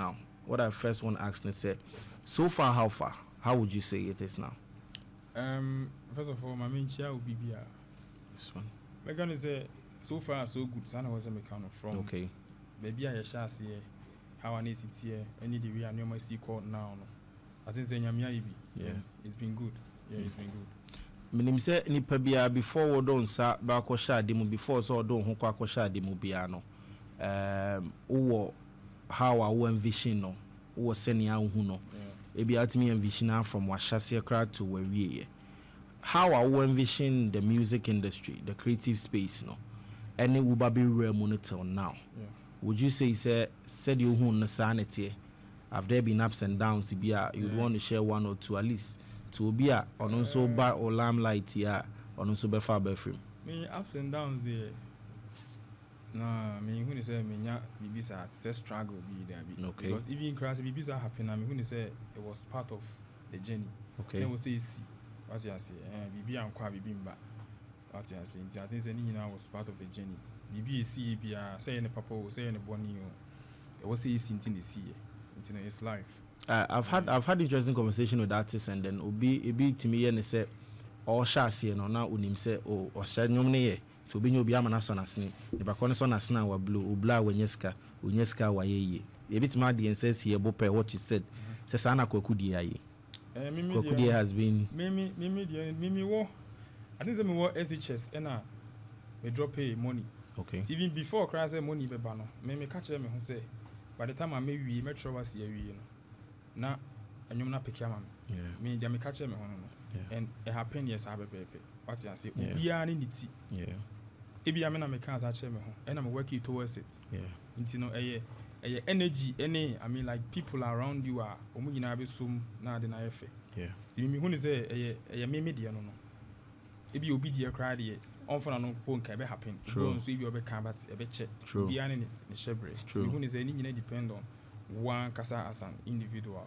now, what I first want to ask is, so far, how far? How would you say it is now? First of all, my main chair will be here. This one. I'm gonna say so far so good. Sana was a mechanic from. Okay. Maybe I shall see how I need it here. Any the way I know my sea court now. No. I think saying yeah, it's been good. Yeah, it's been good. Minim say nipa bia before we don sa ba ko sha demo before so don ho kwa ko sha demo bia no. Wo how I envision no. Wo senia hu no. Ebi atimi envision from washase crowd to where we. How I envision the music industry, the creative space no. And it will be real monitor now. Yeah. Would you say said you hu na sanity? Have there been ups and downs? You'd want to share one or two at least to be on also bar or limelight here on also be far by frame. Me ups and downs there. Nah, me who say me nya bibisa it's struggle be there be. Okay. Because even crash bibisa happen and me who say it was part of the journey. Okay. Then we say see what you say bibi and kwa bibimba. What you say I think say ni was part of the journey. Bibi see bia say any papa say any boni it was say sintin the see. It's life. I've had interesting conversation with artists and then obi to me and say all shasi no na unim say o nyom ne ye to obi nyobi amana so nasne ne ba kono so nasna wa blue obla wenyeska wa yeye e bit ma de sense ye bo pe what you said say sana Kweku die aye Kweku die has been me wo I think say me wo SHS na me drop pay money. Okay. Even before cry say money be ba no me catch me who say by the time I may we metro was here you know na enyum na pick am me dey me catch me hono no and it happen yes abepepe what you say obia ni niti ebia me na me can catch me ho and I'm working towards it nti no energy any I mean like people around you are omu nyina be sum na de na yefe ti me hu ni say me dey no no ebi obi dey cry dey on for no po nka be happen so ebi obi can but e be che obia ni shebre ti me hu ni say ni nyina depend on one kasa as an individual.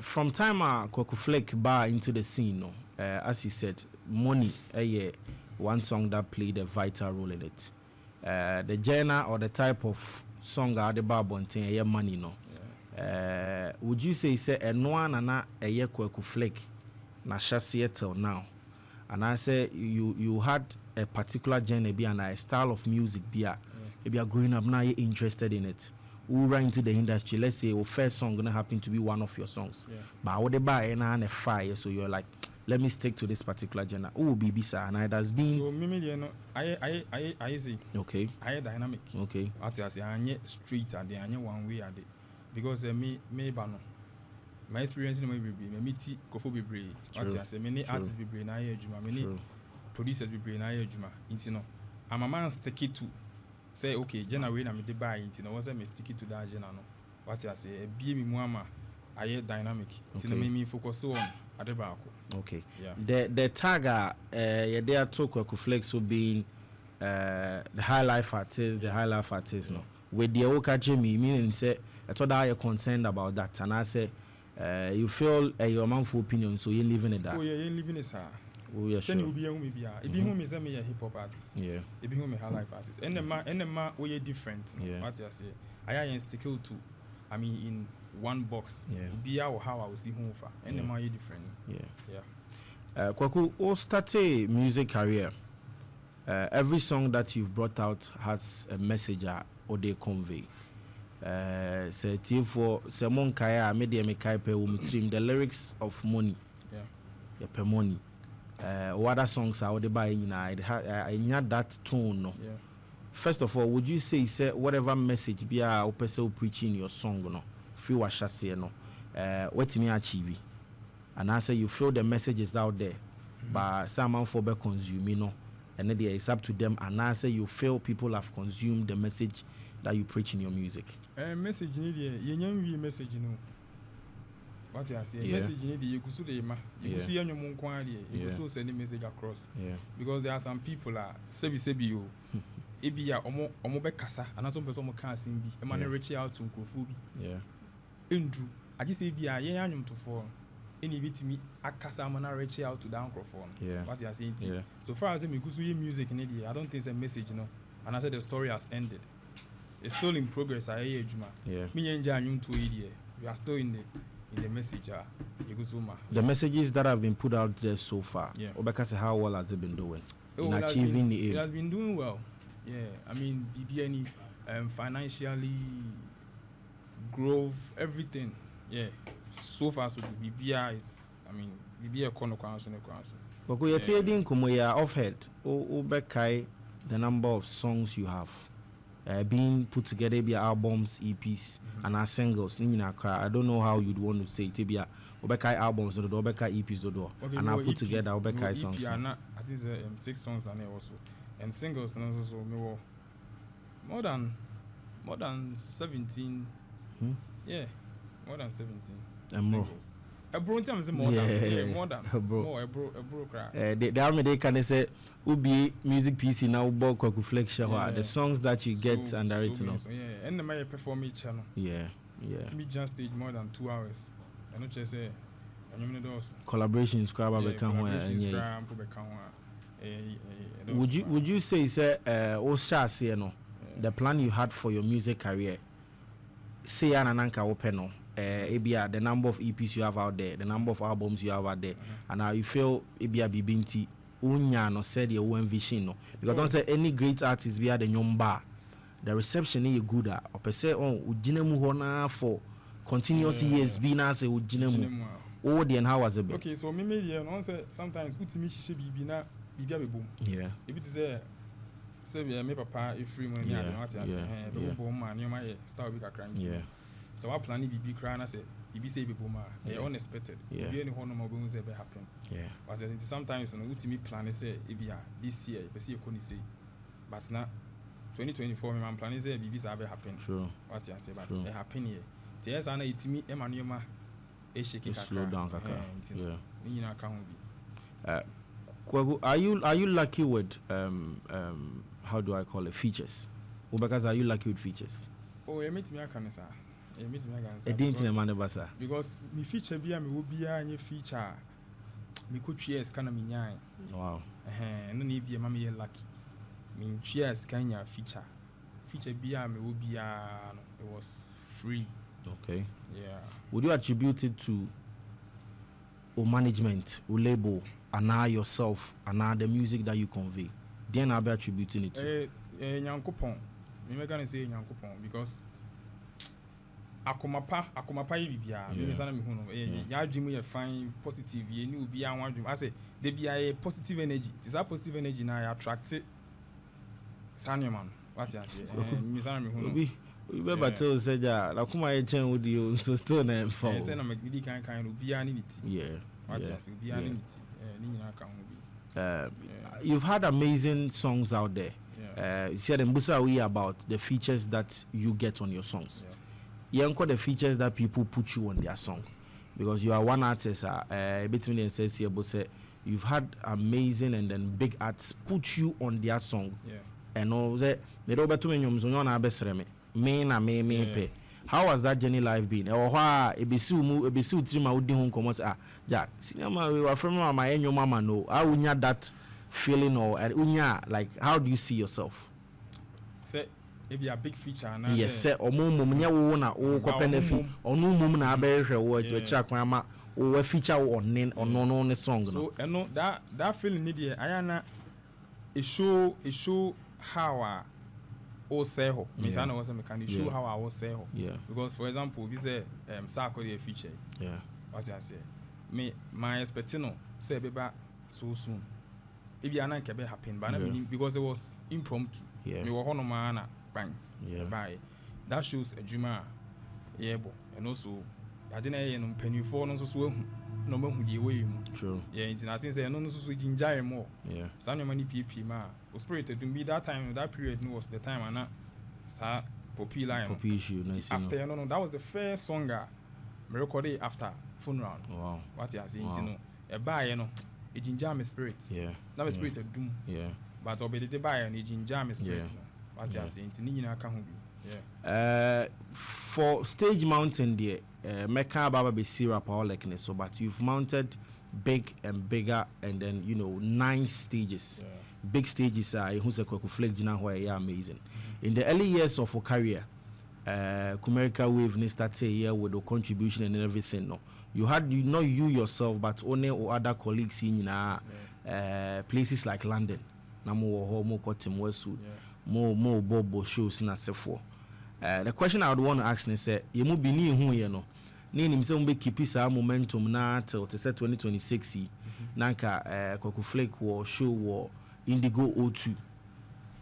From time Kweku Flick bar into the scene, no, as you said, money, one song that played a vital role in it. The genre or the type of song the bar bonting, money, no. Would you say no one na Kweku Flick na chassis till now? And I say you had a particular genre be and a style of music be if you are growing up now you're interested in it. Who ran into the industry, let's say your first song gonna happen to be one of your songs. But what they buy and a fire, so you're like, let me stick to this particular genre. Oh, baby, sir, and it has been. So, me, you know, I easy. Okay. I dynamic. Okay. What I say, I street and I one way at it because me bano. My experience in the way be me tea kofo be brave. What I say, many artists be brave na juma, many producers be brave na juma. Intino, I'm a man stick it to. Say okay, January na me dey buy it. No, was me stick it to that genre no. What you say? Be me muama. Aye dynamic. It no me focus on adebako. Okay. Yeah. The tagger you there talk Kweku Flick so being the high life artist, no. With the Oka Jimmy meaning say I thought that you're concerned about that and I say you feel your manful opinion so you're living it that. Oh yeah, you're living it sir. Oh yeah, sure. Send you be me who say me a hip hop artist. Yeah. It be who me high life artist. And the man we are different. Yeah. What you say? I stick to. I mean in one box. Yeah. Be how I will see who for. And the man you different. Yeah. Yeah. Kweku, who started music career? Every song that you've brought out has a message or they convey. Say for Semon Kaya media me kaipe the lyrics of money. Yeah. Per money. What other songs are they buying? I had that tone. No. Yeah. First of all, would you say whatever message be a person preaching your song no? Free wa shase no. What me achieve? And I say you feel the message is out there, but someone for be consuming no. And then it's up to them. And I say you feel people have consumed the message that you preach in your music. Message need you message no. What I say, message need you go so the ma. You go see your mum kwani. You go so send the message across. Yeah. Because there are some people sebi you. Ebi ya omo be kasa. And some person can sing bi. E man reach out to nkrofo bi. Yeah. Endru. I just say bi ya anyum to for. Any bit me akasa man reach out to that microphone. Yeah. What you saying? So far as me go so music need I don't think it's a message no. And I said the story has ended. it's still in progress. I Juma. Yeah. Me and Jan to it. We are still in the message. The messages that have been put out there so far. Yeah. Obeka, how well has it been doing in achieving the aim? It has been doing well. Yeah. I mean, BBNE, financially, growth, everything. Yeah. So far, so good. BBI is. I mean, BBI kono kwanso. But we are telling Kumoya off head. Obeka, the number of songs you have. Being put together, be albums, EPs, and our singles. I don't know how you'd want to say it. Be Obeka albums, or Obeka EPs, or and I put together Obeka songs. I think 6 songs and also, and singles and also more than 17. Yeah, more than 17. And singles. More than more than the army they can say ubi music PC now about Kweku Flick the songs that you get under it now. Yeah, and the my perform each channel. Yeah. To be just stage more than 2 hours. I not just say collaborations would you say the plan you had for your music career say ananka open the number of EPs you have out there, the number of albums you have out there, and now you feel Bibinti unya no said your own vision no, because don't say any great artist be at the nyomba, the reception is good or per se on ujinemu hona for continuous years being as a ujinemu. Oh, and how was it? Okay, so me maybe no say sometimes utimi shishe bibina bibia be boom. Yeah. If it say me papa if free money and what I say be boom man, you my start be crying. Yeah. So I plan BB cry and I say BB say be boom unexpected. Be any hono mo be happen. Yeah. But sometimes no ultimate plan say ebia this year be see e say. But now 2024 me man plan say BB say be happen. True. What I say but it happen here. Yes ana itimi e manuema e shake slow down kaka. Yeah. Me nyina ka ho bi. Kweku, are you lucky with how do I call it, features? Because are you lucky with features? Oh, you meet me akanesa. Because me feature be me will be any feature. Me could cheers can me nyai. Wow. No need be a mammy lucky. Me cheers can ya feature. Feature be me will be it was free. Okay. Yeah. Would you attribute it to management, label, and now yourself, and now the music that you convey? Then I'll be attributing it to. Nyankopon. Me gonna say Nyankopon because akomapa bibia me sana me hu no ya adwemu ye fine positive ye ni obi an adwemu I say dey bia positive energy this positive energy na ya attract sanyoman what you say me sana me hu no we be battle say ja na kuma ye chen wodi o so still na em say na me kan obi an ni ti yeah what you say obi an ni ti ni nyina ka hu bi you've had amazing songs out there. You said in Busa we about the features that you get on your songs. You ain't got the features that people put you on their song, because you are one artist. Between and says here, but you've had amazing and then big artists put you on their song. Yeah. And all that. They don't bet to me. How has that journey life been? Or why ebisu trima udi home commons Jack. Cinema we were from my your mama no. How unya that feeling or unya like how do you see yourself? Say maybe a big feature na yes sir omo nya wo na wo kopenefi onu mum na abehwe wo twa kwan ma wo feature on ne song no so that feeling need there ayana it show how o say ho me say na was me can show how I will say ho because for example we say Sarkodie feature what I say me my expecting no say beba so soon maybe anan ke be happen but because it was impromptu me wo hono ma na bang bye that shows a juma and also I didn't penny-for no so no mahu the way true it's nothing say no so ginger more some money pp ma spirit to be that time that period was the time and start popular issue after no that was the first song I recorded after funeral. Wow. What you are saying no a buy no a ginger my spirit now my spirit of doom but obey the buy and a ginger my spirit what you are saying ni na ka ho bi for stage mountain there Mecca Baba be syrup or like so but you've mounted big and bigger and then 9 stages big stages who's a Kweku Flick Gina who are amazing. In the early years of her career, Kumerica Wave started here with the contribution and everything. No, you not you yourself, but only or other colleagues in places like London. More Tim Westwood, more Bobo shows in for. The question I would want to ask is, you must be near who you know. Name himself be keep his momentum now till 2026. Nanka Kweku Flick will show Indigo O2.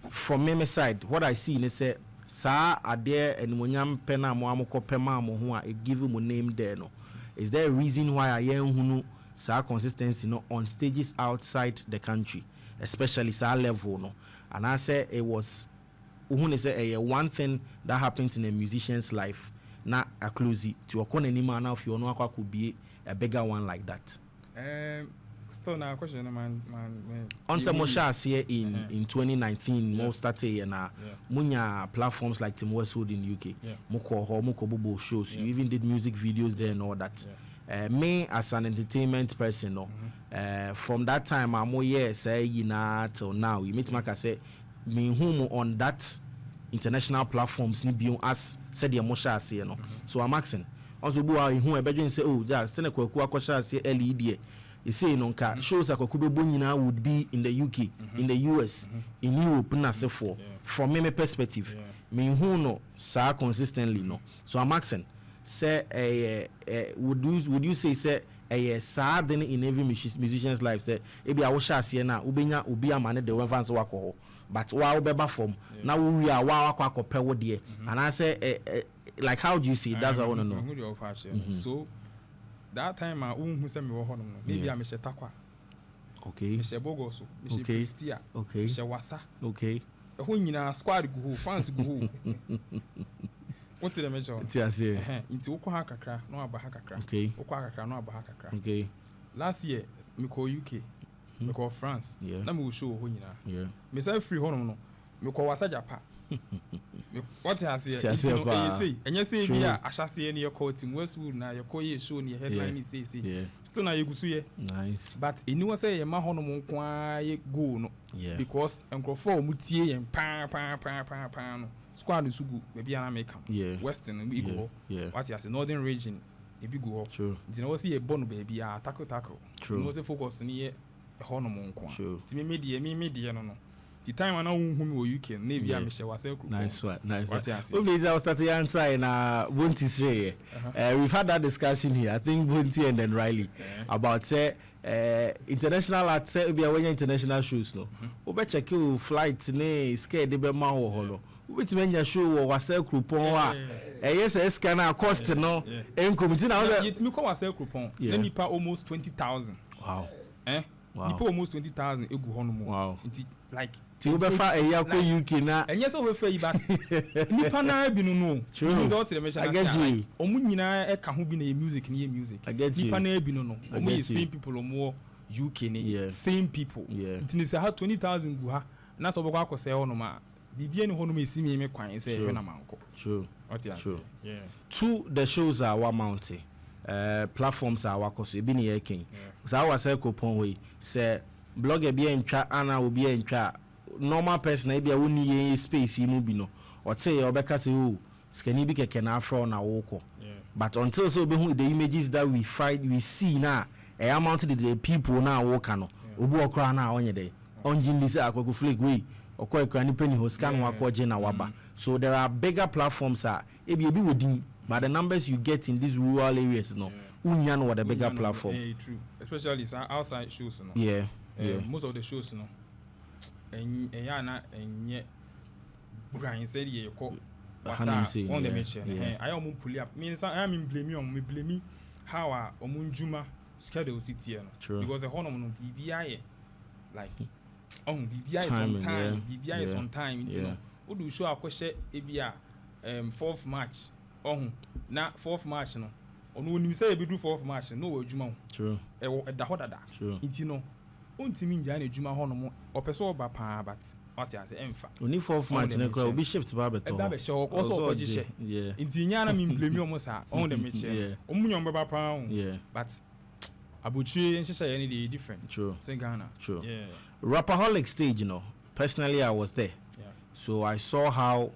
From my side, what I see is say, sir, are there and Munyam Pena Moamoko Pema Mohua, a give him a name there. No, is there a reason why I am who sir consistency no on stages outside the country, especially sir level no? And I say it was one thing that happens in a musician's life, not a closey to a corner any man if you know could be a bigger one like that. Still now question man answer Mosha here in 2019 most started and munya platforms like Tim Westwood in UK moko bobo shows you even did music videos there and all that. Me as an entertainment person no from that time I'm say till now you meet Maka say me whom on that international platforms ni bion as said the Mosha here no so I'm asking also who e be say oh ja send Kweku akosha say LED. You say no shows like Kweku Bonyina would be in the UK, in the US, in Europe, from my perspective. Me who no sir consistently no. So I'm asking, say would you say a sad then in every musician's life say ebi I wish I see na ubenya ubi amane the one fans wako but wow beba form now we are wow akwa pewo there and I say like how do you see it? That's what I want to know. So that time I who say me wo hono no maybe I me shetakwa okay me she bogoso me she Pristia okay me she wasa okay ho nyina squad go fans go what did I mention into ukwa kakra no aba kakra okay ukwa kakra no aba kakra okay last year me call UK me call France na me show ho nyina me say free hono no me call wasa Japan what has here you say and you say be ashase ne your call Tim Westwood na your call ye show ne headline say still na yegusu ye nice but enu say ye ma hono mo kwa ye go no because enkrofo omutie ye pa no squad sugu be bia na make am western we go what has northern region e bi go true nti na wo say ye bonu be bia tackle true no say focus ne ye hono mo kwa ti me medie no the time I know whom you can maybe I'm sure was nice one. I was starting answering Bunti's Ray. We've had that discussion here. I think Bunti and then Riley about say international at say be away international shows no. We check you flight ne scared the be ma wo holo. We bet me show was sell coupon wa. Yes scanner cost no. En committee now. It me call sell coupon. Then you pay almost 20,000. Wow. You pay almost 20,000 egu hono mo. Wow. Like ti we fa eya ko UK na enye so we fa yi but nipa na bi no result the mention like omu nyina e ka ho bi na music nipa na bi no omu ye same people omu UK ni same people ntini say ha 20,000 gu ha na so bokwa akose ho no ma bibie ni ho no ma esi me kwan say hwe na manko what you say two the shows are one mountain platforms are wakoso ebi ni ye ken so I was say coupon we say blogger bi entwa ana obi entwa normal person e bia woni space mu bi no o tey obeka say oh skani bi keke na afro na woko but until so be who the images that we see now e amount the people na woka no obi okra na onye dey onjin this Kweku Flick we okwa ekra ni penny ho scan wakoje na waba so there are bigger platforms e bi wodin but the numbers you get in these rural areas no unya no what the bigger platform true especially outside shows no most of the shows no and yana enye grind said ye ko wasa on the mention I am pull up means I am blame how omunjuma schedule city no because the hono no bibia like on bibia is on time bibia is on time you know odu show akwhye ebia 4th March na 4th March no ono onim say e be do 4th March no adwuma true e da hodada enti no ontimi nja na adwuma ho no mo opeso oba pa but what ya say emfa oni 4th March na kwa obi shift ba beto e ba be show ko so okoje enti nya na mi blame omo sa on the meche omunyo mbeba pa but abuchi nhihye ye ni different true say Ghana true Rapperholic stage, personally I was there. Yeah. So I saw how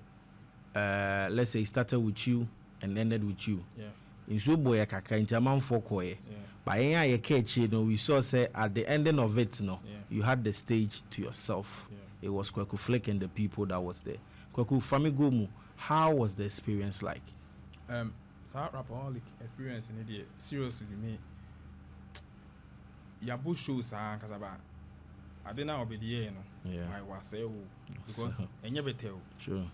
let's say it started with you and ended with you. Yeah. In so boy kaka into a man for koye. Yeah. But you catch we saw say at the ending of it, Yeah. you had the stage to yourself. Yeah. It was Kweku Flick and the people that was there. Kweku Famigomu, how was the experience like? So Rapperholic experience in the seriously me. Yabu shows kasaba. I didn't know the Yeah. I was say because and never tell. True.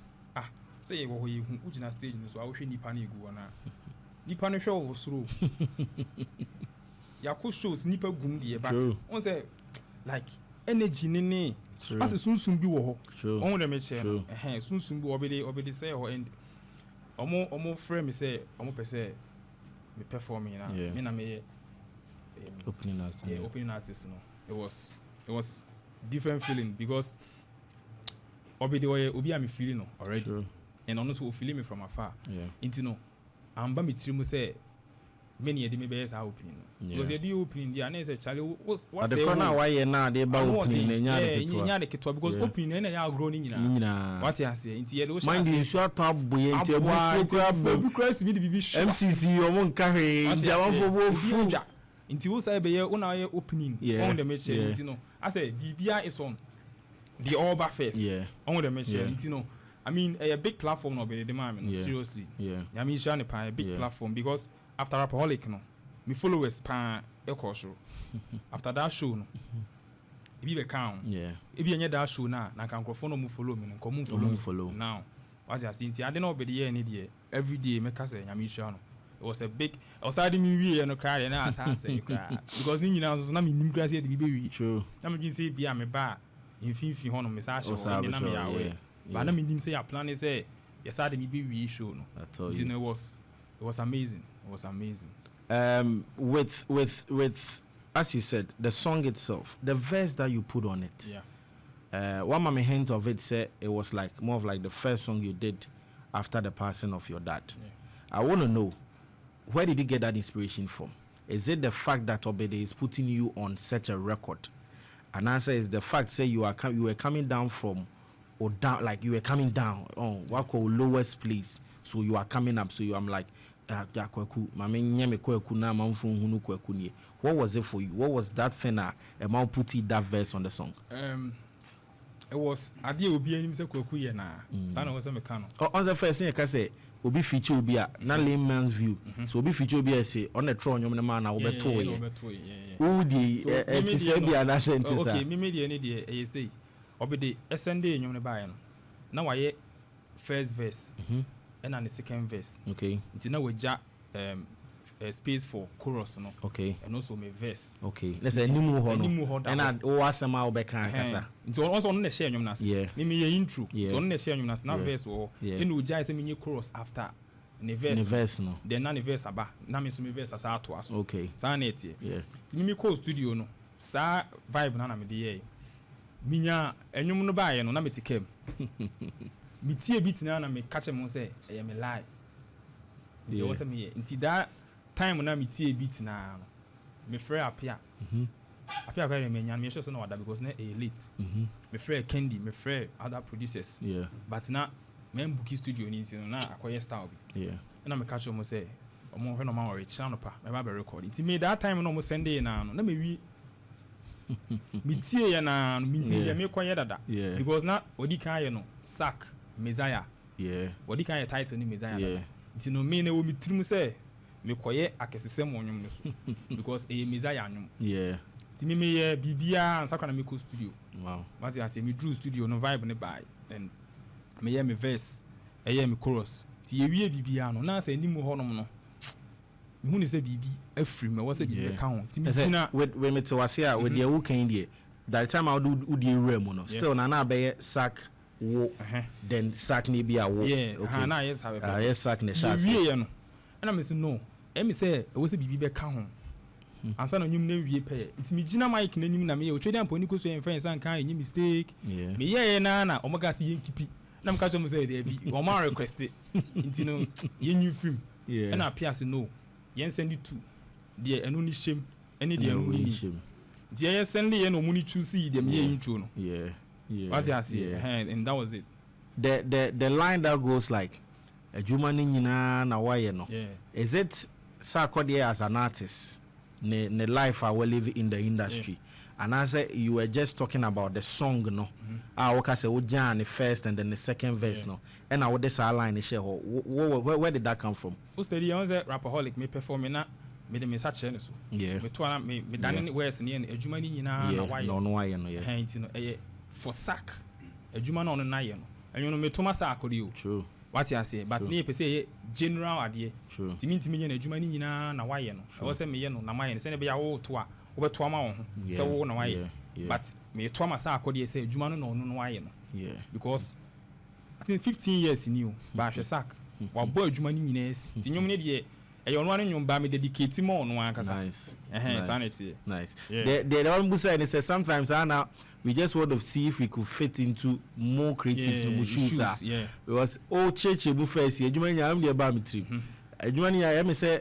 Say what you ujina stage so I wish ni panic go na. Ni panic show was through. Yaku shows nipa gum die but on say like energy nene as sunsun bi wo ho. True. On dem che no. Sunsun bi obedi say ho and omo frame me say omo pese me performing na me na me Opening act. Yeah, opening artist no. It was different feeling because obi am feeling no already. True. And also feeling me from afar. Yeah. Into no amba me trimu say many e dey me be say opening no. Because you do opening there na say Charlie what the corner why you now they ba opening nya de ketwa because opening na ya grow ni nyina. What you say into you mind you sure to aboye into abu create me the bibi MCC omo nka he into am for bo fu into wo say be ye una ye opening on the match into no I say bibia is on the over first on the match into no I mean a big platform no be the man seriously I mean share a big platform because after Rapperholic no me followers pan e call show after that show no e be count e be any that show na kan microphone no mu follow me no come follow now what you see I don't be the year any day every day make us say I mean share no it was a big outside me we no cry na as I say cry because ni nyina so na me nim cry say the be true na me say bia me ba infinity ho no me sa show na me yawe but na me nim say your plan is say yes I me be we show no it was amazing. It was amazing. With as you said, the song itself, the verse that you put on it. One mommy hint of it said it was like more of like the first song you did after the passing of your dad. I want to know, where did you get that inspiration from? Is it the fact that Obede is putting you on such a record? And answer is the fact say you were coming down from or down, like you were coming down on what called lowest place, so you are coming up. So I'm like, Kweku, Kweku na hunu Kweku nie. What was it for you? What was that thing that put that verse on the song? It was idea obi anim say Kweku ye na. Sana was me kan. On the first thing I say obi feature obi a na layman's view. So obi feature obi say on the throne nyom na man na obeto ye. Who di it say be an sentence. Okay, me dey any dey e say obi dey SND nyom ne bae no. Na waye first verse. And the second verse. Okay. It's now we ja space for chorus no. Okay. And also my verse. Okay. Let's say ni mu ho no. And I o asema o be kan kasa. It's also on the share nyom nas. Me ye intro. So on the share nyom nas na verse o. And we ja say me chorus after the verse. The verse no. Then na the verse aba. Na me so me verse asa ato aso. Okay. Sa na etie. Yeah. Ti me call studio no. Sa vibe na me dey here. Minya enyum no ba ye no na me tikem. Me tie beat na me catch him say e me lie. Nti wo say me nti that time na me tie beat na me frɛ apia. Apia kwa me nyan me sure say na wada because na e late. Me frɛ Candy, me frɛ other producers. But na me book studio ni nti na akoye style bi. Na me catch him say omo hwe no ma worry channel pa me ba be record. Nti me that time no mo send e na no na me wi me tie ya na me me koye dada because na odi kan ye no sack Messiah. What can you title ni Messiah? It's no me na wo mitrim say me koye akesesem wonwom ne so because Messiah nyom. Ti me ye bibia ansa kwa na me ko studio. Wow. What you say me drew studio no vibe ne buy and me ye me verse, me chorus. Ti ye wie bibia no na say ni mu honom no. Me hu ne say bibi afri me wo say bibi ka ho. Ti me gina with me to wase a with the wo kan die. That time I do the realm no. Still na be sack wo then sack ni bia wo na yes have yes sack ne sha wie no and I say no me say e wo say bibi be ka ho ansa na nyum na wie pe nti me gina mic na nim na me o twede amponi ko so en friends an kan any mistake me ye na omaga se yenkipi na me ka cho mo say dey bi o ma request nti no yenyu film and appear say no yen send it to dey enu ni shem any dey enu ni the send the no money to see them intro no. Yeah. What I see, and that was it. The line that goes like adwuma ni nyina na waye no. Is it Sarkodie as an artist ne life I will live in the industry? And I say you were just talking about the song, no. I say Ojan the first and then the second verse, no. And I would this line share. Where did that come from? Who study on the rapaholic me performing na me the message so. Yeah. Me twana me done words ni adwuma ni nyina na why. No why no yeah. Hint no for sack. Adwuma no na ye no. Enyo no me to Sarkodie o. True. What you say, but near per se general idea. True. Timmy na adwuma ni nyina na why no. I was say me ye no na why no. Say be ya wo to a over to ama so wo na why. But me to Sarkodie say adwuma no why no. Yeah. Because I think 15 years in you, but I sack. Wa boy adwuma ni nyina esi. Ti nyom ne de e yo no anu nyom ba me dedicate more no wan kasa. Nice. Sanity. Nice. The one who said say sometimes now we just want to see if we could fit into more critics no shoes. Because cheche bu first adwuma nya am de ba me trip. Adwuma ni ya me say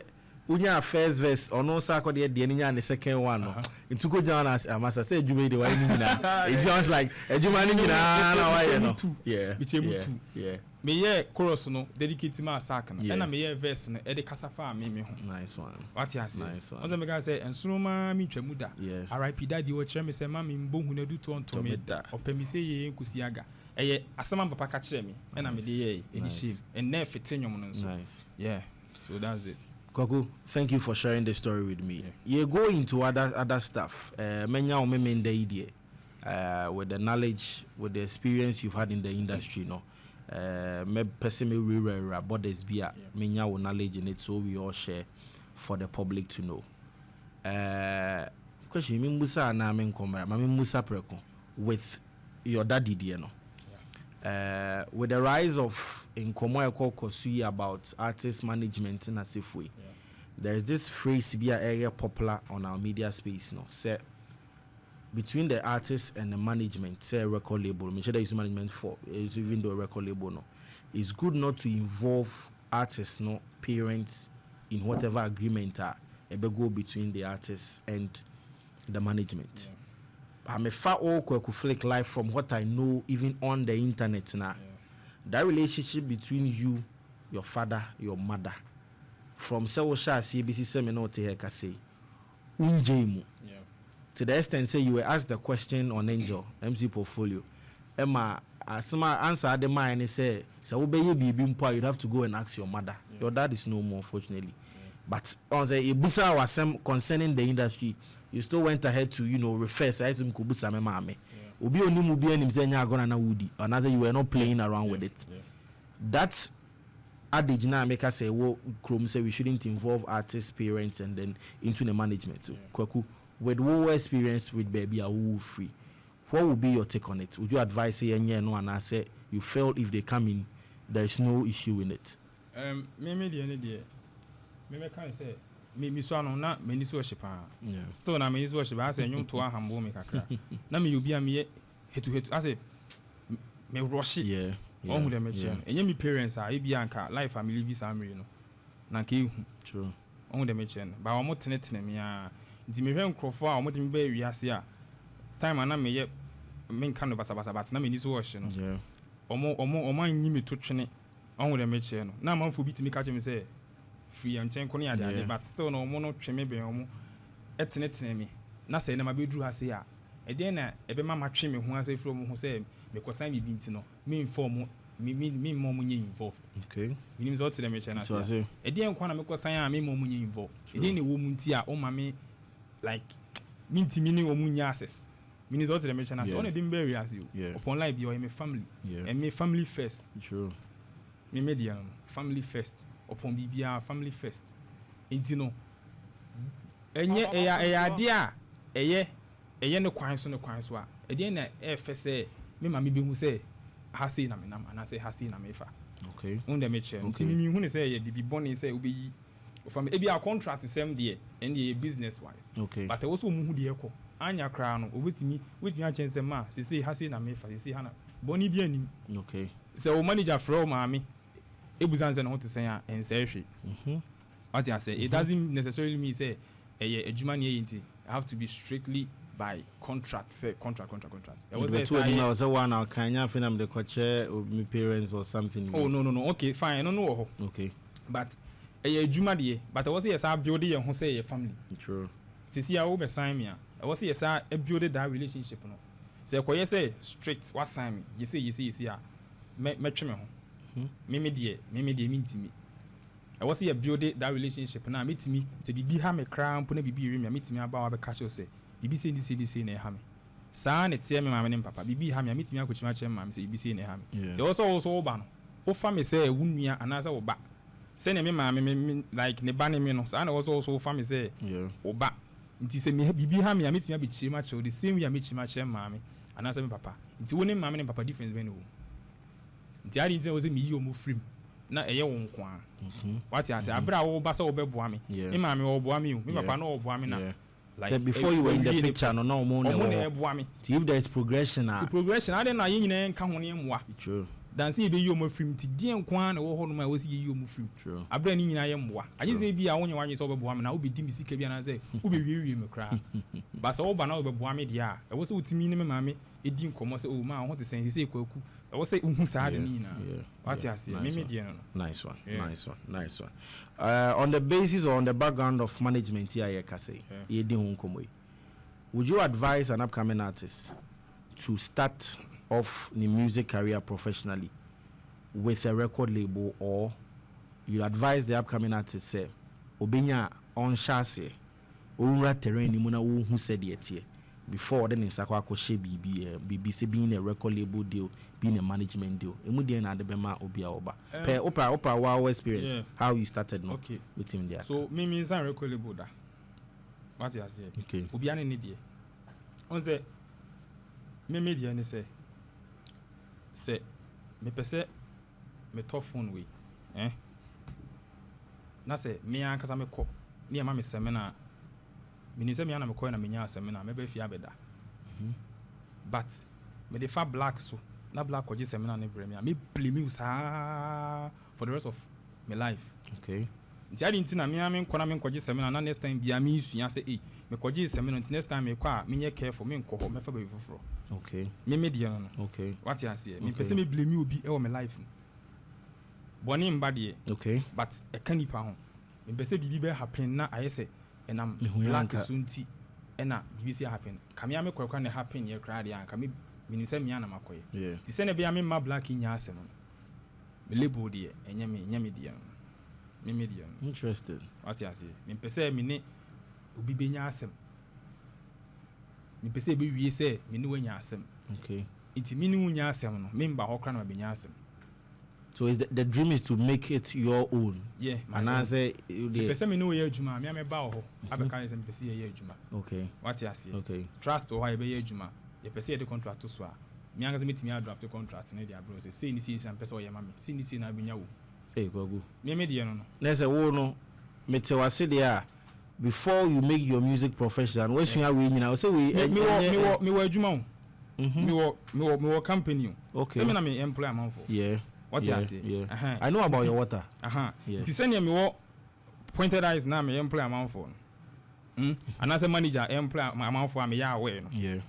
unya first verse ono Sarkodie de nya the second one no. Into go down as master say adwuma de why ni nyina. It sounds like adwuma ni nyina na why no. Yeah. Me ye chorus no dedicate ma sack no. Na me ye verse no e de kasa fa me ho. Nice one. What you say? Nice one. Once me guy say ensuroma mi twamuda. RIP daddy o kire me say ma me mbohu na du to onto me. Opemsuo ye nkusi aga. Eye asema papa ka kire me. Na me de ye edi shame. And na fitinyom no nso. Nice. Yeah. So that's it. Kweku, thank you for sharing the story with me. You go into other stuff. Menya o me the idea. With the knowledge, with the experience you've had in the industry, no. Me person me rewrite about this beer. Menya o knowledge in it, so we all share for the public to know. Question me musa na me nkomra, ma me musa preko with your daddy dear no. With the rise of Nkomo Ekokosui about artist management in Asifwe, there is this phrase be area popular on our media space. No, say between the artist and the management, say record label. Me sure there is management for even though record label. No, it's good not to involve artists, no parents in whatever agreement ever go between the artists and the management. I'm a far old Kweku Flick life from what I know, even on the internet now. That relationship between you, your father, your mother, from Sewosha CBC seminar to Hekase, Unjemu. To the extent say you were asked the question on Angel MC portfolio. Emma, as my answer the mind and say, so you'd have to go and ask your mother. Your dad is no more, unfortunately. But on the Ibusa was concerning the industry. You still went ahead to, refer some kubusa me mame. Obi oni mu bi anim say nya agona na wudi. Another you were not playing around with it. That adage na make us say Chrome say we shouldn't involve artists, parents and then into the management. So Kweku, with what experience with baby are who free. What would be your take on it? Would you advise say no and I say you felt if they come in there is no issue in it? Me the idea. Me can say me so no na me ni so shipa still na me ni so shipa say nyum to ahambo me kakra na me obi am ye hetu I say me rush on who dem che enye me parents e bia anka life family visa amre no na ka ehu true on who dem che ba o mo tenetene me a nti me hwe nkrofo a o mo dem ba wi ase a time na me ye me nka no basa but na me ni so wash no omo anyi me to twene on who dem che no na manfo bi ti me ka che me say free and chen koni ade but still no mo no tweme be omo etenetene me na say na ma be duru ha say a e den na e be ma tweme ho ase fro mo ho say me kosan bi nti no me inform me mo mo nye involved. Okay, we need to me chena say e den kwa na me kosan a me mo mo nye involved e den na wo mu nti a o ma me like me nti me ni wo mu nya access me need to me chena say on e dem bury as you upon life be o me family and me family first. True, me media family first upon bibia family first enti no enye eya dia eye ne kwan so a e dia na e fe say me ma me be hu say ha say na me nam ana say ha say na me fa. Okay, on dem che enti me hu ne say ye de bi boni say obeyi o fa me e bia contract sem de and the business wise. Okay, but e wo so mu hu de ekọ anya kra no wetimi a chance ma say ha say na me fa say ha na boni bi anim. Okay, so manager from maami ebuzanse no to say and say hwe what I say it doesn't necessarily mean say adwuma ne yinti I have to be strictly by contract. Say contract. It was say one now can you find the coach my parents or something. Oh no. Okay, fine. No. Okay. But juma die, but I was yes I build it who say a family. True. Sisi I will sign me. I was yes I build that relationship no. Say ko say strict what sign me. You see me trim ho. Me die me I was here build that relationship now meet me say bibi ha me kra mpo na bibi wi me meet me aba wa be catch you say bibi say this na ha me saa na tie me mama ne papa bibi ha me meet me akochima che mama say bibi say na ha me they also oba no o fa me say wunua anasa wo ba say na me mama me like ne ba ne me no saa na also fa me say oba nti say me bibi ha me meet me abichima che the same way I meet me che mama anasa me papa nti wo ne mama ne papa difference be no nti ari nti wo say me yi o mu free na eye wo nko a what you say abra wo ba say wo beboa me me ma me wo boa me me papa no wo boa me na like before you were in the picture no mo na boa me if there is progression the progression I na yin nyina nka ho ne moa true dance e be yi o mo film ti die nko a na wo ho no ma wo si yi o mo film true abra ni nyina ye moa anye say bia wo nyi say wo beboa me na wo be di misika bia na say wo be wie me kra ba say wo ba na wo beboa me dia e wo say utimi ne me ma me edi nkomo say o ma ho te sen say Kweku I was say uhu ni na what you say me media no nice one on the basis or on the background of management here you can say ye di hu nkomo would you advise an upcoming artist to start off the music career professionally with a record label, or you advise the upcoming artist say obinya on chassis onra terrain ni muna wo hu said yet before then is akwa koshe bibi say being a record label deal, being a management deal emu dey na de bema obi a oba per Oprah wow experience how you started no with him there. So me is a record label da what you say okay obi an ni dey on say me media ni say me pese me top phone we na say me an kasa me ko ni ma me seminar me say me an me ko na me nya seminar me be fi abeda but me dey fa black so na black ko seminar ne premier me blame you sa for the rest of my life. Okay. Nti adi nti na me am nko na me ko seminar na next time bia me sua say me ko seminar nti next time me kwa me nye careful me nko ho me fa ba foforo. Okay. Me media no. Okay. What you say? Me person me blame you obi e wo my life. Boni mba de. Okay. But e kan nipa ho. Me person bibi be happen na aye say enam black sunti ena bibi say happen. Kamia me kwakwa na happen ye kra de anka me nim say me ana makoye. Yeah. Ti say na bia me ma black nya asem no. Me label de enya me de. Me media. Interesting. What you say? Me person me ne obi be nya asem. Me pese be wie say me ne wanya asem. Okay. Iti me ne wanya asem no me mba ho kra na be nya asem. So is the dream is to make it your own. Yeah. And I say the pese me ne we adwuma me ba ho abeka say me pese ye adwuma. Okay. What you say? Okay. Trust or be ye adwuma. Ye pese ye the contract so a. Me anga say metimi draft contract ne dia bro say ni say pese o ye ma me. Say ni say na be nya wo. Eh Kweku. Me de no. Na say wo no mete wase there before you make your music professional when you are we nyina say we me wo adwuma o. Me wo company o. Okay. Say me na me employer man for. Yeah. What you say? Yeah. I know about your water. Yeah. Ti say me wo pointed eyes na me employer man for. And as a manager employer man for me ya aware no. Yeah.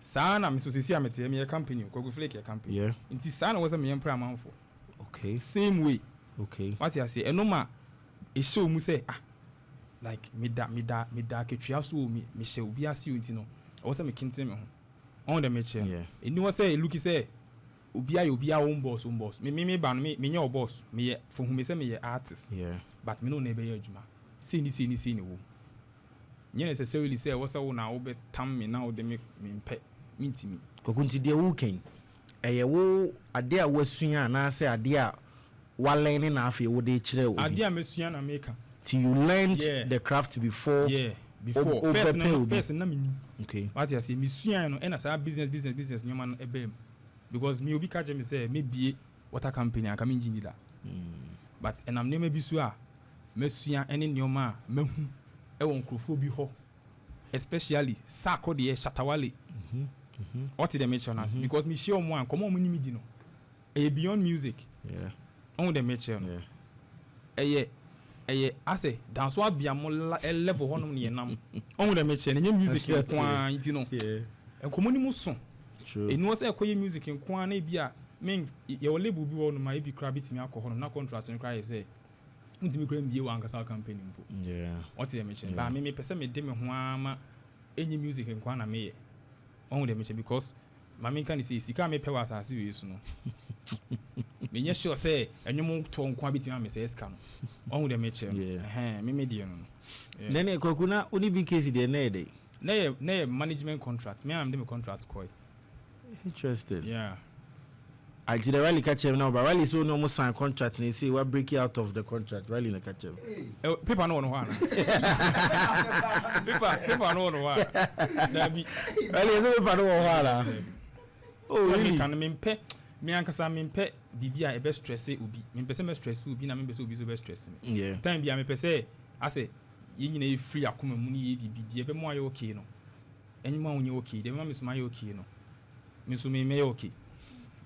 Sa na me so sisi amete me company Kweku Flick your company. Yeah. Nti sa na was me employer man for. Okay. Same way. Okay. What you say? No ma e show mu say like me da ketwa so me she obi ase unti no o say me kinte me ho on the match yeah eni wo say look say obi a own boss me ba no me nya o boss me ye for hu me say me ye artist yeah but me no na be ye adwuma see ni wo nye necessarily say wo say wo na wo be tam me na wo de me mpe mintimi Kweku nti de wo ken eye wo ade a wasua na say ade a walen na afi wo de kire obi ade a mesua na make till you learned the craft before first na me ni okay what you say mesua no na say business nyoma no ebem because me obi ka je me say me bie water company aka me engineer but enam nyoma bi so a mesua ene nyoma mahu e won krofo bi ho especially Sarkodie Shatawale what did they mention us because me share mo an komo mo ni me di no e beyond music yeah on the mention yeah I say dance wa bia mo level honom ne nam on the me che ne music kwa iti no enkomo ni mu so enu say ekoye music kwa na bia men ye wo label bi wo no ma e bi kra bitimi akọ honom na contract no kra ye say ntimi kra mbie wa ankasa campaign mpo what ye me che ba me pese me de me ho ama enyi music kwa na me ye on the me che because mami kan say sika me pe wa asase we su no me nye sure say enwom to nkwa bitimi am say eska no on the me che me die no nene Kweku na oni bi case de na dey na management contract me am dem contract koi interesting I did really catch him now, but really so no more sign contract. And they say we're breaking out of the contract. Really, no catch him. People know one. People know one. Really, people know one. Oh, really? Can me pay? Me ankasa me pay. Bibia e be stress ubi. Me pese me stress ubi na me pese ubi so be stress me. Yeah. Time bia me pese. I say, ye nyina free akoma mu ni ye bibi. Die be mo aye okay no. Enyuma onye okay. Die me so ma ye okay no. Me so me okay.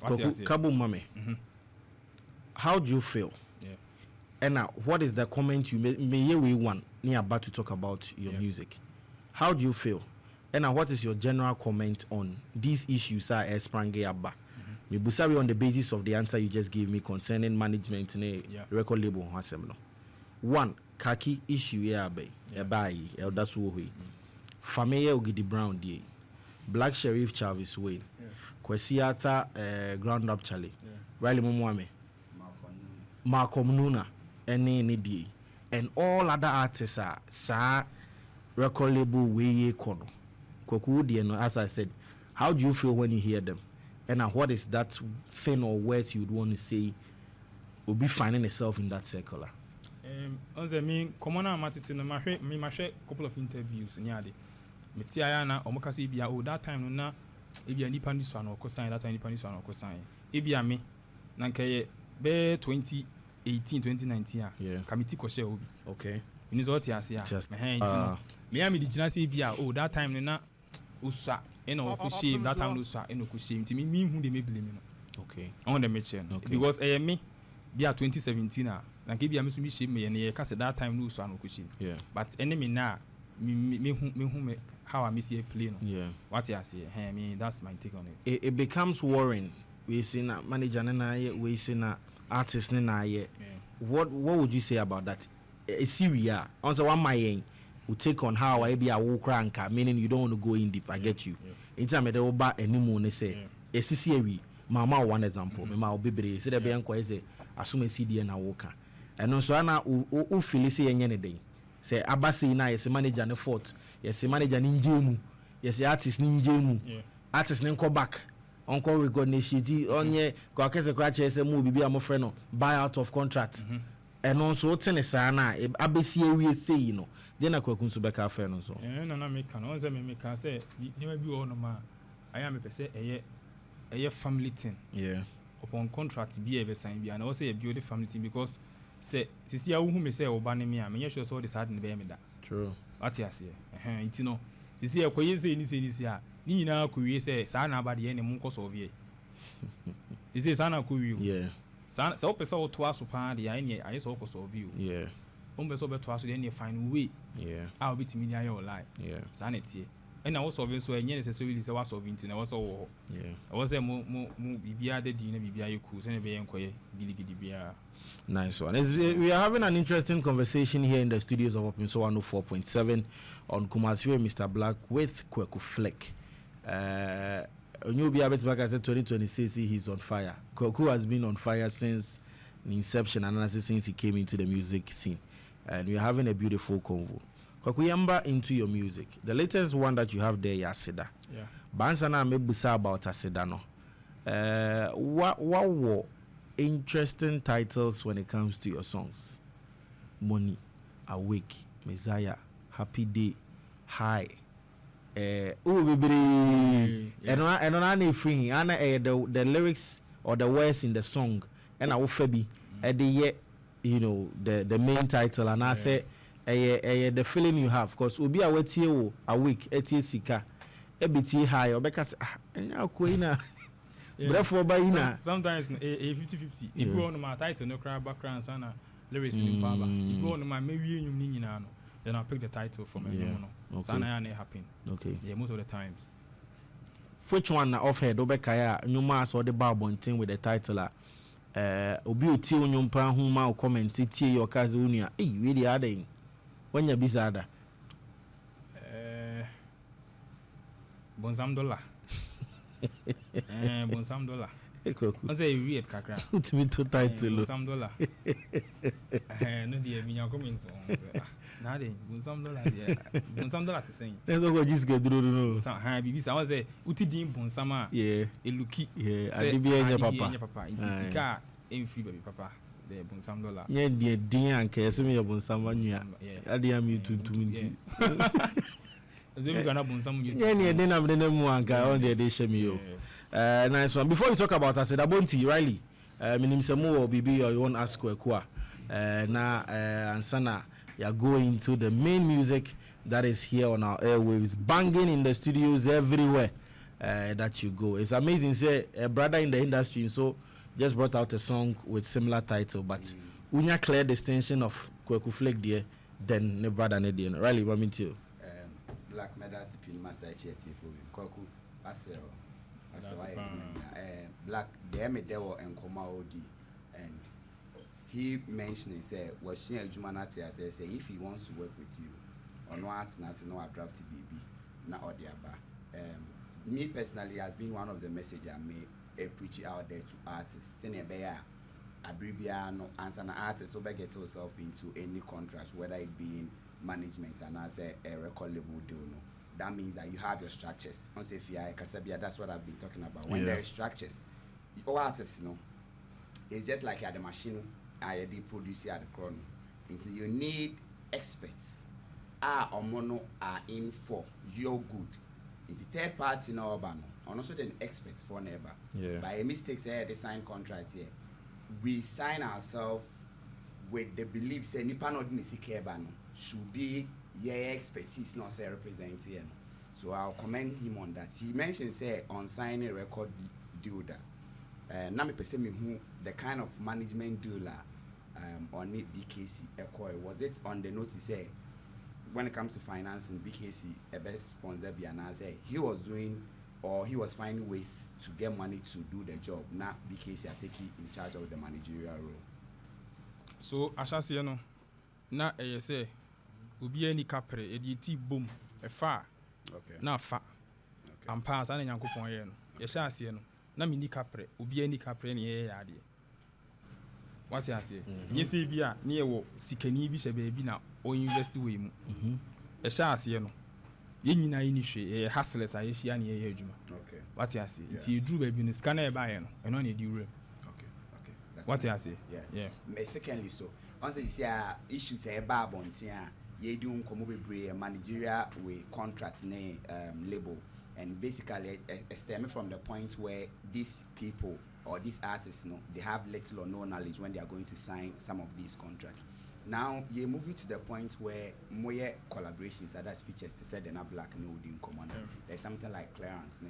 Kabu Mame, how do you feel? And now, what is the comment you may we want near about to talk about your music? How do you feel? And now, what is your general comment on these issues are Sprangé Abba? Me busawi on the basis of the answer you just gave me concerning management in a record label. One, kaki issue abe ebai eldasuwe. Fameye Ogidi Brown D. Black Sheriff Chavis Wayne. Kwesiata ground up Charlie. Riley Mumwame. Malcolm Nuna. Any and all other artists are sa record label way kono. Kweku, as I said, how do you feel when you hear them? And what is that thing or words you'd want to say will be finding yourself in that circle? I mean, common matiti no me share couple of interviews nyade. Me tia na omokasi bia that time na ebia nipa ndi so na okosan that time nipa ndi so na okosan ebia me na nkaye be 2018 2019 committee ko share obi okay ni so tia ase a me am di gina se ebia that time na usa ena okoshame that time usa ena okoshame ti me hu de me blame no okay on the mention because me bia 2017 na nke bia me so mi shame me ye ka se that time no usa na okoshame but enemy na me hu how I miss a play. What you say? I mean, that's my take on it. It becomes worrying. We see na manager na we see na artist na What would you say about that? Syria. Also, one my will take on how I be a walk ranker, meaning you don't want to go in deep. I get you. In time, they will buy any more. They say, a CCA. Mama, one example. Mama, baby, say the bank is assume a CD and a walker. And also, Anna, who feel say any day. Say abasi na yes manager ne fort yes manager ninjemu yes artist ninjemu artist ne nko back onko recognition onye ko akese kra che se mu bibi amofre no buy out of contract and also tene sa na abesi awie sei no de na Kweku nso beka afa no so na me kan on say me kan say ni ma bi wo no ma aya me pese eye family thing upon contract bi e be sign bi and also e build family thing because say sisi awu hu me say oba ne me a me sure so the sad ne be me da true what you say iti no sisi ekoye say ni si a ni nyina akowie say sa na aba de ne mu nko solve ye sisi sa na akowie sa opesa o to aso pa de ya ne aye so ko solve you be so be to aso de ne find way a obetimi ni aye o lie sa na tie and I was solving so any necessarily say was solving tin I was so I was say mo bibia de din na bibia yeku say na be enkoye gidigidi bia. Nice one. We are having an interesting conversation here in the studios of Opemsuo 104.7 on Kumasi Mr. Black with Kweku Flick. New Biabet back as 2026 he's on fire. Kweku has been on fire since the inception and since he came into the music scene. And we are having a beautiful convo. Kwakuyamba into your music. The latest one that you have there is Asida. Bansana mebusa about Asida no. What were interesting titles when it comes to your songs? Money, Awake, Messiah, Happy Day, High. Baby. And I free. The lyrics or the words in the song and I will febi at the the main title and I say the feeling you have because obi a wetie wo awake etie sika ebiti high obeka say enya koina brefo ba ina sometimes 50-50 if you want my title no cry background sana lyrics in Baba. You go on my maybe you mean then I'll pick the title from a no. Sana happen. Okay. Yeah, most of the times. Which one off head Obekaya Numa saw the Barbon thing with the title Obi Oti Onyumpa Huma comment tie your Kazunia. Hey, really adding when you're bizarre. Bonsam dollar. Bonsam dollar. I say weird kakra. To be too title. Bonsam dollar. No dear, me your comments on. Nothing. Bonsam dollar. Bonsam dollar to sing. That's what just get through. No. Some high baby. I was say uti dim bonsama. Yeah. A looky. Yeah. I be your papa. Papa. It is car. Ain't free baby papa. The bonsam dollar. Yeah, dear dear and care. Send me your bonsama. Yeah. I dear me to me. Yeah, then I'm the name one guy on the day. Nice one. Before we talk about I said Abonti Riley, my name is Samuel Bibi. You want ask Kweku? Now and Sana, you're going to the main music that is here on our airwaves, banging in the studios everywhere that you go. It's amazing. Say a brother in the industry, so just brought out a song with similar title, but unya clear distinction of Kweku Flick there, then ne brother ne there. Riley, what mean to you? Black medals pin master chieti for Kweku asero Black they me there were enkoma odi, and he mentioned say was she adwuma na say if he wants to work with you on what na say no draft baby na odiaba. Me personally has been one of the message I may preach out there to artists sene be ya abribia no answer na artist so be get yourself into any contract, whether it be in management and as a record label deal. No, that means that you have your structures. On say Kasabia, that's what I've been talking about. When there are structures, all artists, it's just like at the machine, I the producer at the crown. Until you need experts, or mono are in for your good. Into third party no urban, and also then experts for neighbor. By a mistake, say they sign contract here, we sign ourselves with the belief say nipa no didn't see care should be your expertise not say represent here. So I'll commend him on that. He mentioned say on signing a record deal that na me pese me who the kind of management deal on it BKC was it on the notice say when it comes to financing BKC a best sponsor be and say he was doing or he was finding ways to get money to do the job. Now BKC are taking in charge of the managerial role. So I shall say no na say ubi any capre editi boom a far na fa am pass an yankopon ye no ye sha se no na mini capre ubi any capre ne ye ade what you say ye say bia na ye wo sikani bi she ba bi na o invest we mu ye sha se no ye nyina ye ni hwe ye hustlers a ye hia ne ye adwuma what you say it you drew baby no scanner e ba ye no e no na di room what you say yeah secondly so once you see issues e ba bontia ye do nkomo bebre managerial we contract ne label, and basically stemming from the point where these people or these artists they have little or no knowledge when they are going to sign some of these contracts. Now you move it to the point where more collaborations that has features to say they're not black no in common. There's something like clearance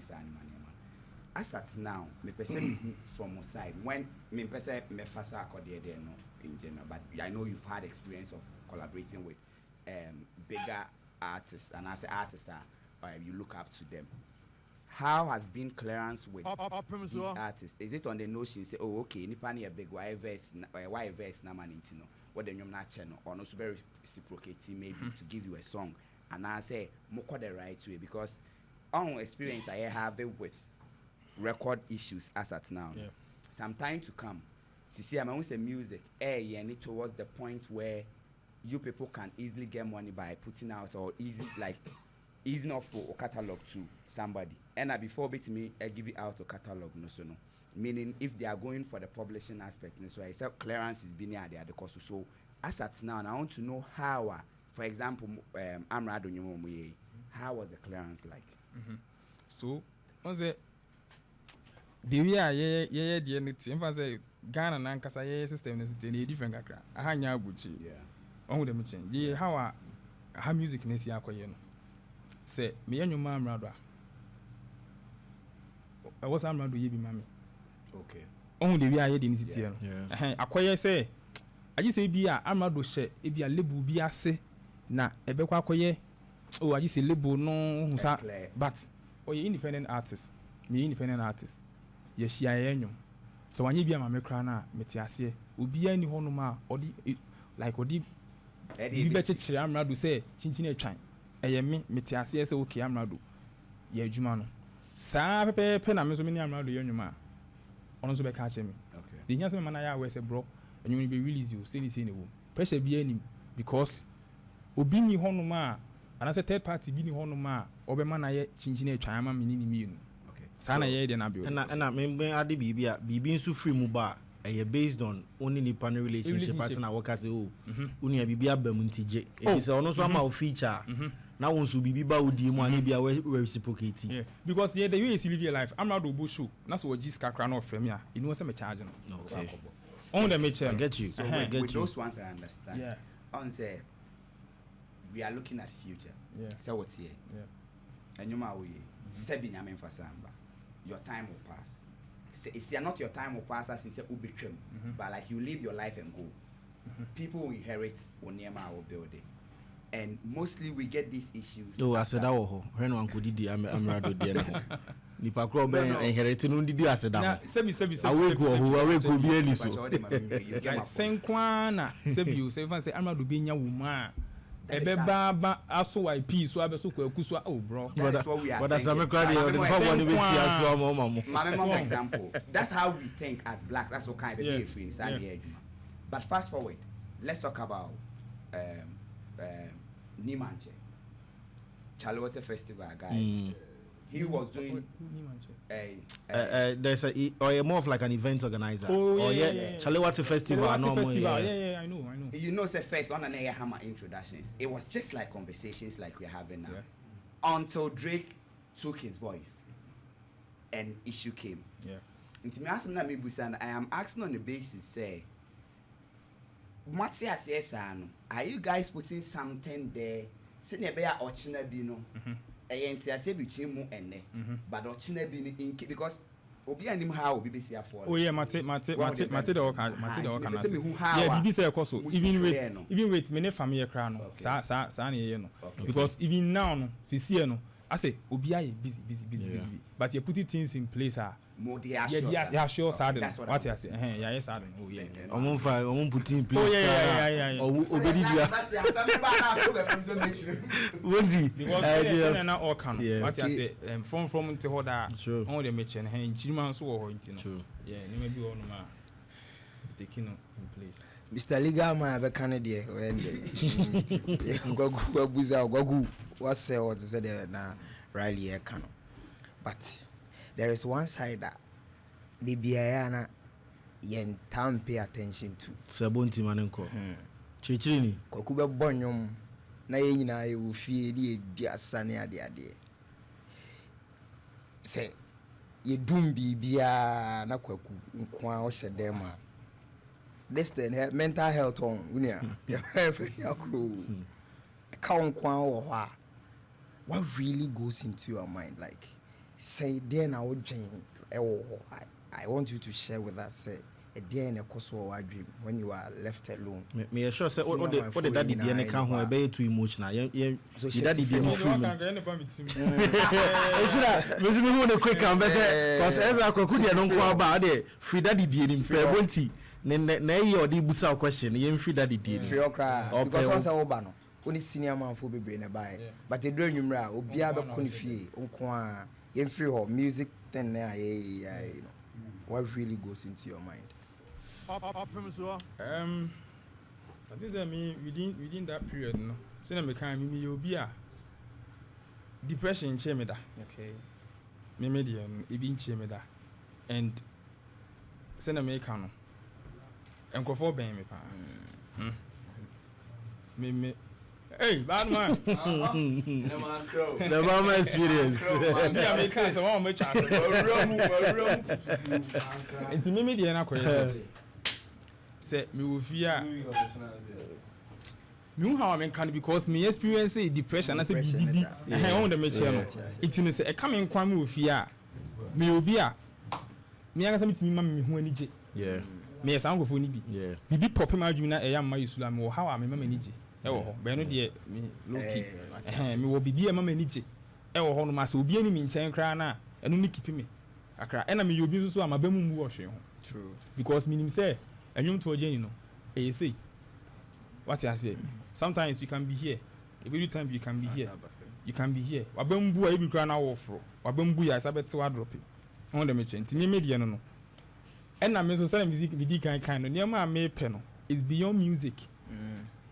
as at now me person from my side when me person me fast Sarkodie there no in general, but I know you've had experience of collaborating with bigger artists, and as artists you look up to them. How has been clearance with these artists? Is it on the notion say, oh okay, nipa ni a big why verse na man intino what the nyom na channel or no very reciprocating maybe to give you a song, and I say moko the right way, because on experience I have it with record issues as at now. Some time to come to see I'm say music and towards the point where you people can easily get money by putting out or easy enough for a catalog to somebody. And before bit me, I give it out a catalog no. Meaning if they are going for the publishing aspect, so I said clearance is being there at the cost. So as at now, and I want to know how, for example, how was the clearance like? So on the way the anything say Ghana and Kasa system is different. I had Yabuchi. On the machine. Ye how music nesi akoye no. Say me and your mom rather. I was amrado ye bi mami. Okay. On the way I didn't sit here. Akoye say just say be a amrado share e be a label be ase na ebekwa akoye oh I just say label no but oh you independent artist me independent artist ye shia yenyo so wanye bi ama me kra na meti ase obi ani hono ma odi like odi bi be chechire amrado say chinchin atwan eye me meti ase say okay amrado ye adwuma no saa pepe na me so me ni amrado ye nwuma ono so be ka che me okay the nya say man ya we say bro enwumi be release you say ni wo pressure bi ani because obi ni hono ma ana say third party bi ni hono ma obema na ye chinchin atwan ama me ni mi no okay saa na ye de na bi na me ade bibia bibi nso free mu ba based on only the partner relationship person na work as uni bibia bam ntije it is ono so ama feature na won so bibi ba odi mu ani bia we reciprocate because the way you live your life I'm not do show na so just kakra na ofrem ya you know say me charge no okay on the me I get you so with those ones I understand yeah on say we are looking at future yeah so what's here yeah and you ma we sebi nyame fasamba your time will pass it's not your time will pass as in say ubitwem but like you live your life and go people will inherit oniema our building and mostly we get these issues I said that wo when one could di amrado de na ho nipa kro be inherit no didi aseda ho sebi awe go bi ani so senkwa na sebi you say fan say amrado be nya wo ma ebe ba aso YP so abeso Kweku so oh bro but as I'm crying the power ni beti aso amamo my example that's how we think as blacks that's what kind of be free inside the edge but fast forward let's talk about Nimanche Charlotte Festival guy he was doing there's a more of like an event organizer Charlotte Festival no yeah I know you know say first on an air hammer introductions it was just like conversations like we're having now until Drake took his voice and issue came into me asking na me busan I am asking on the basis say Matias yes are you guys putting something there sitting be a ochina bi no say between mu and but ochina bi in because obi anim how obi be see afọ oh yeah mate the work yeah bibi say ekoso even wait me ne family kra no sa na ye no because even now no sisi no I say obi aye busy but you put things in place yeah sure sad what you say yeah yes sad oh yeah omon put in place oh yeah obedi dia wonzi because na all can what you say from to hoda on the match and nchirima so wo nti no yeah ni ma bi ono ma taking in place Mr. Legal man be Canada when Gwagu was say what said na Riley Ekano but there is one side that the biana yen town pay attention to sabonti manenko chichiri ni Kweku be bonyom na ye nyina ye wo fie di asane ade say ye dum bibia na Kweku nko a o hyede ma this thing mental health on unia ya account kwa wo ho what really goes into your mind like say there na wo dwen I want you to share with us say a day in a course of our dream when you are left alone me sure say what the daddy dey na kan ho e be too emotional so daddy dey no free me me who the quick am be say cause Ezra Kweku dey no nko aba dey free daddy dey ni prebonti na e your dey busa question ye free daddy dey free okra because once I oba no only senior man for bebre na buy but e do nwumra obi a be ko ni fie nko a ye free ho music then na you know what really goes into your mind Opemsuo I think that me within that period no say na me kan me obi a depression che me da okay me dey e bi che me da and say na me kan no enkofo ben me pa me hey bad man the mama experience yeah me say so one me chat enti me dey na koye say me wo fear me how I can because me experience depression I say bibi on the me chair no it mean say e come in kwan me wo fear me obi a me anga say me timi ma me ho anije me yes ango fo ni bi Yeah. bibi pop ma adwumi na eya mma yesula me wo how am mama ni gye e wo ho be no de me loki me wo bibi e mama ni gye e wo ho no ma se obi ani mi nkyɛn kra na eno ni kipi me akra e na me yobi nso so ama ba mu mu wo hwe ho True. because minim say enwum to ogye ni no e say what you say sometimes you can be here every time you can be here you can be here wabambu a ebi kra na wo fro wabambu ya sabete wa drop on the merchant me media no na me so say music bi di kan no niam me pe no is beyond music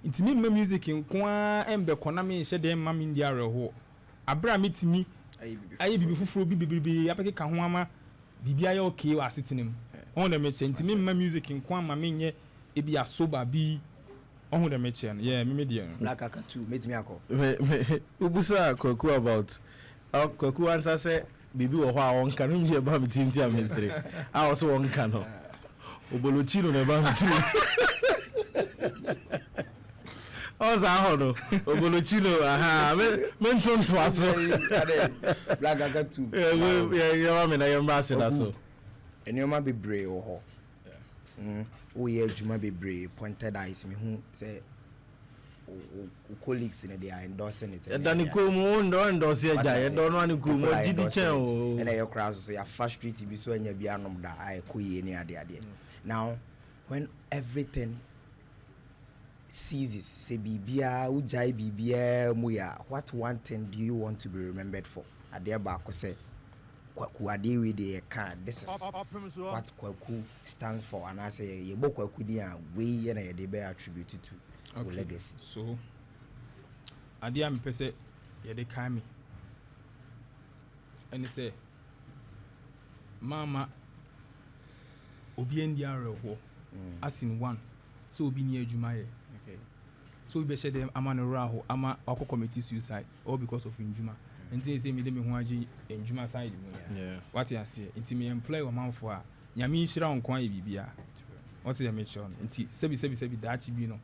intimi me music nko a embe kona me hye de ma me ndi areho abra metimi ayi bibi fufuro bibi apeke ka ho ama bibi aye okay wa asetenem on the merchant intimi me music nko ama me nye ebi asoba bi on the merchant yeah me media Black Aka 2 metimi akọ Ubusa Kweku about Kweku answer say bibi wo ho a wonka no nje ba metinti amesere a wo so wonka no obolochino na ba metini oza ho no obolochino aha me ntonto aso Black Aka 2 yeah wa me na yamba aseda so enioma bebre wo ho we ye adwuma bebre pointed eyes me hu say colleagues in they are endorsing it dani ko mu endorse aja do no ani ko mu gidi chen o and your crowds so ya fast street bi so anya bi anom da ai ko ye ni ade now when everything ceases say bibia ujai bibia mu ya what one thing do you want to be remembered for ade ba ko say Kweku ade we dey can this is what Kweku stands for and I say ye bo Kweku di a we ye na ye dey be attributed to legacy. So ade am pese ye dey kan me and say mama obi endi areho as in one so obi ni adwuma ye Okay. so we be share them ama no raho ama akọ committee suicide all because of injuma nti say me dem ho agi injuma side mu yeah what you say nti me employ o manfo a nyame nhira nko aye bibia what you make sure nti sebi daachi bi no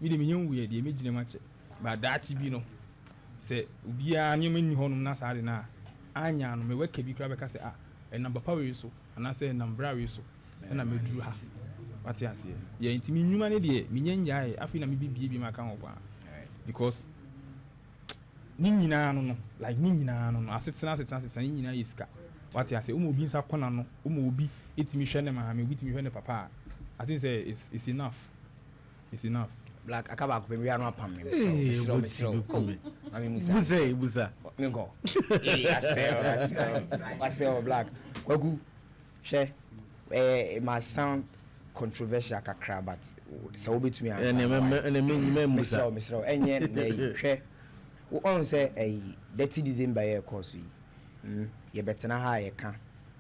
me dem nyam we de me gine ma che ba daachi bi no say obia nyam ni honum na sare na anya no me weka bi kra be ka say number power we so ana say number we so na me duru ha what you say ye nti me nyuma ne de me nyanyae afi na me bibie bi ma ka ho kwa because ni nyina no like ni nyina no asetena ni nyina yiska what you say umo obi nsa kona no umo obi etimi hwe ne mahame obi timi hwe ne papa I think say it's enough Black Akaba ko be anu apam me so busa me go I say Black Kweku she my sound controversial kakra but so betumi answer ene me musa Mr. enye na hwe wo on say dirty December year course yi ye betena ha ye ka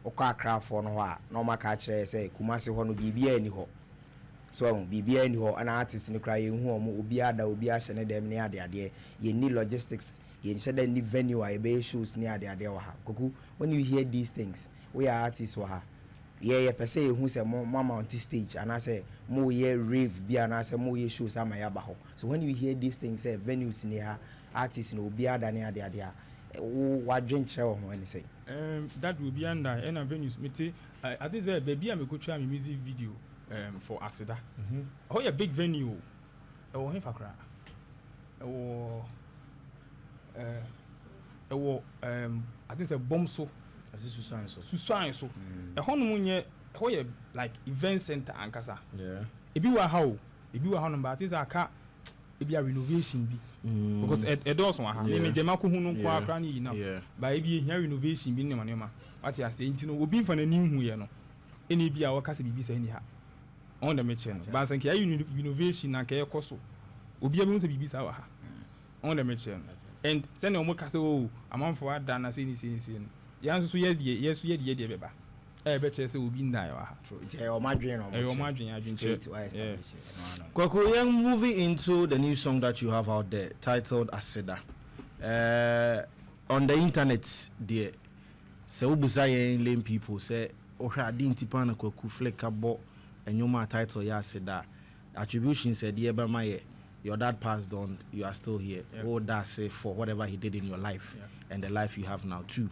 okọ akra fo no ho a no maka kire say kumase ho no bibia ni ho so bibia ni ho ana artist ni kra ye hu omo obi ada obi a hye ne dem ne ade ye ni logistics ye hye da ni venue a be shows ni ade wa ha Kweku when you hear these things we are artists wa ha ye per se hu say mama on stage and I say mo ye rave bi and I say mo ye shows ama ya ba ho so when you hear these things say venues ni ha artists no obi ada ne ade a wa dwen kire wo ho any say that will be under any venues mete I think say baby am go try me music video for Aseda oh yeah big venue oh him fakra I think say Opemsuo as Susan so e hono munye ho ye like event center ankasa yeah ebi wa ha no but is aka ebi a renovation bi because e does one ha me dem akọ hu no kwa akra ni na ba ebi ehia renovation bi ne ma what you say nti no obi mfa na ni hu ye no eni bi a waka se bibi sa ni ha on the merchant ba san ke renovation na ke ekoso obi abi hu se bibi sa wa ha on the merchant and send no mo ka se o amanfo ada na se ni yanso so ye de beba be che se obi nda ya ha true it your madwen no your madwen adwen Kweku, young moving into the new song that you have out there titled Aseda on the internet there se obusa yen lame people say ohwa adinti pa na Kweku Flick abo enyoma title ya Aseda attribution said ye ba my your dad passed on, you are still here. What that say for whatever he did in your life and the life you have now too.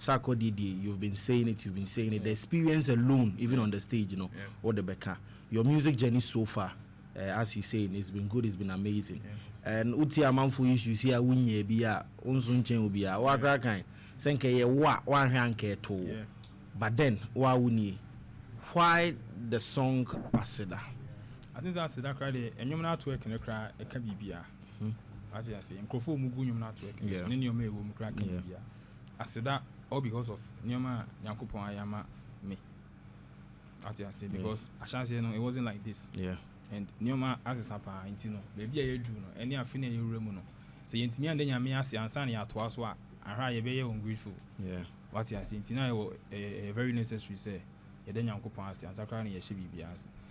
Sarkodie, you've been saying it. The experience alone, even on the stage, or the Becca, your music journey so far, as you say, it's been good, it's been amazing. And uti amanfo issues here, wunye biya, unsun chen ubiya, wa krakan, senke ye wa hanke to. But then, wa wunye, why the song Asida? I think that's that cry, and you're not working a cry, a cabibia. As I say, and Crofo Mugu, you're not working, so in your may will crack Asida. All because of Nyoma Yankupon Ayama me. As I say, because I shall say no, it wasn't like this. Yeah. And Nyoma as a sapa intino, maybe a juno, any affinity you remuno. Say into me and then Yami as Ansani at Waswa, and Ray be ungrateful. Yeah. What I say, Tina a very necessary say, a then Yankupon as Ansakani, a shibby bias.